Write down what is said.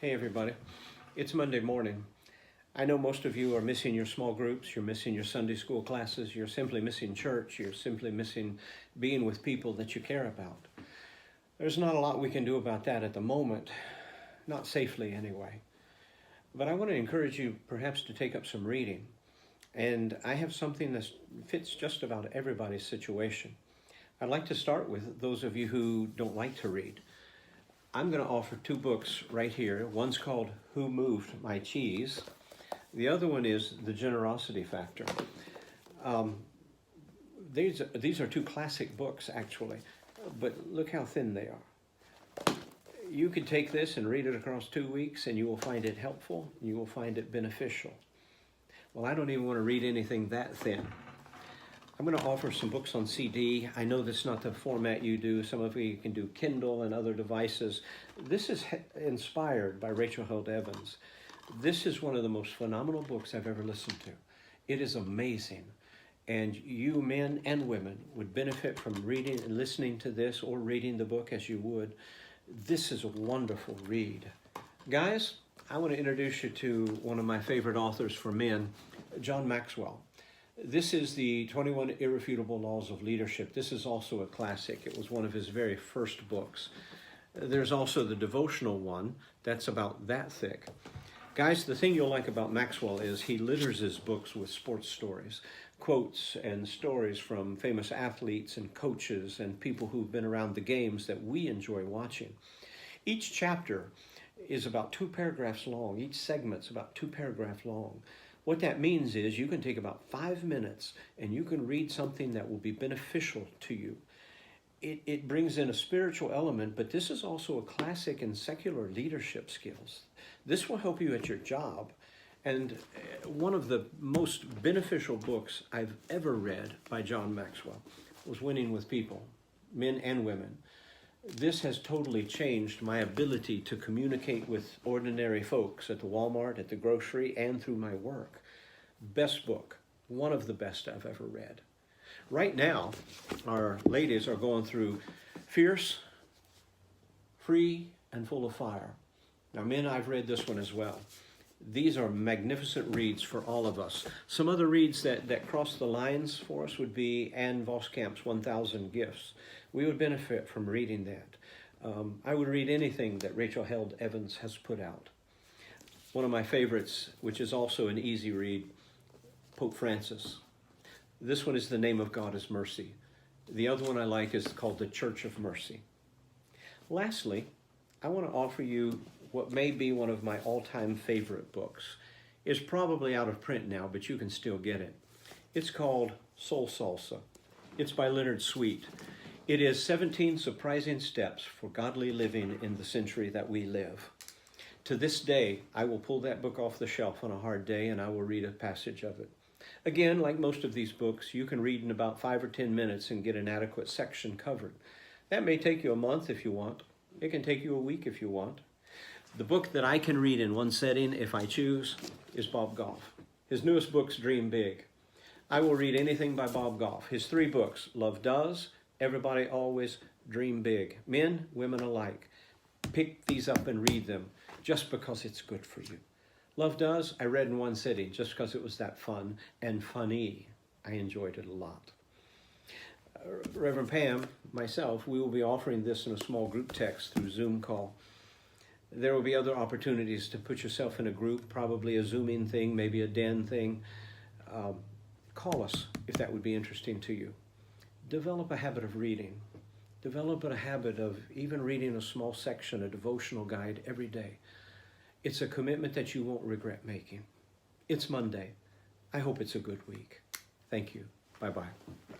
Hey everybody, it's Monday morning. I know most of you are missing your small groups, you're missing your Sunday school classes, you're simply missing church, you're simply missing being with people that you care about. There's not a lot we can do about that at the moment, not safely anyway. But I want to encourage you perhaps to take up some reading. And I have something that fits just about everybody's situation. I'd like to start with those of you who don't like to read. I'm going to offer two books right here. One's called Who Moved My Cheese? The other one is The Generosity Factor. These are two classic books, actually, but look how thin they are. You could take this and read it across 2 weeks, and you will find it helpful, you will find it beneficial. Well, I don't even want to read anything that thin. I'm going to offer some books on CD. I know that's not the format you do. Some of you can do Kindle and other devices. This is inspired by Rachel Held Evans. This is one of the most phenomenal books I've ever listened to. It is amazing. And you men and women would benefit from reading and listening to this or reading the book as you would. This is a wonderful read. Guys, I want to introduce you to one of my favorite authors for men, John Maxwell. This is the 21 Irrefutable Laws of Leadership. This is also a classic. It was one of his very first books. There's also the devotional one that's about that thick. Guys, the thing you'll like about Maxwell is he litters his books with sports stories, quotes and stories from famous athletes and coaches and people who've been around the games that we enjoy watching. Each chapter is about 2 paragraphs long. Each segment's about 2 paragraphs long. What that means is you can take about 5 minutes and you can read something that will be beneficial to you. It brings in a spiritual element, but this is also a classic in secular leadership skills. This will help you at your job. And one of the most beneficial books I've ever read by John Maxwell was Winning with People, men and women. This has totally changed my ability to communicate with ordinary folks at the Walmart, at the grocery, and through my work. Best book, one of the best I've ever read. Right now, our ladies are going through Fierce, Free, and Full of Fire. Now, men, I've read this one as well. These are magnificent reads for all of us. Some other reads that cross the lines for us would be Ann Voskamp's 1,000 Gifts. We would benefit from reading that. I would read anything that Rachel Held Evans has put out. One of my favorites, which is also an easy read, Pope Francis. This one is The Name of God is Mercy. The other one I like is called The Church of Mercy. Lastly, I want to offer you what may be one of my all-time favorite books. It's probably out of print now, but you can still get it. It's called Soul Salsa. It's by Leonard Sweet. It is 17 surprising steps for godly living in the century that we live. To this day, I will pull that book off the shelf on a hard day and I will read a passage of it. Again, like most of these books, you can read in about 5 or 10 minutes and get an adequate section covered. That may take you a month if you want. It can take you a week if you want. The book that I can read in one setting, if I choose, is Bob Goff. His newest book's Dream Big. I will read anything by Bob Goff. His 3 books, Love Does, Everybody Always, Dream Big. Men, women alike. Pick these up and read them just because it's good for you. Love Does, I read in one sitting just because it was that fun and funny. I enjoyed it a lot. Reverend Pam, myself, we will be offering this in a small group text through Zoom call. There will be other opportunities to put yourself in a group, probably a Zooming thing, maybe a den thing. Call us if that would be interesting to you. Develop a habit of reading. Develop a habit of even reading a small section, a devotional guide every day. It's a commitment that you won't regret making. It's Monday. I hope it's a good week. Thank you. Bye-bye.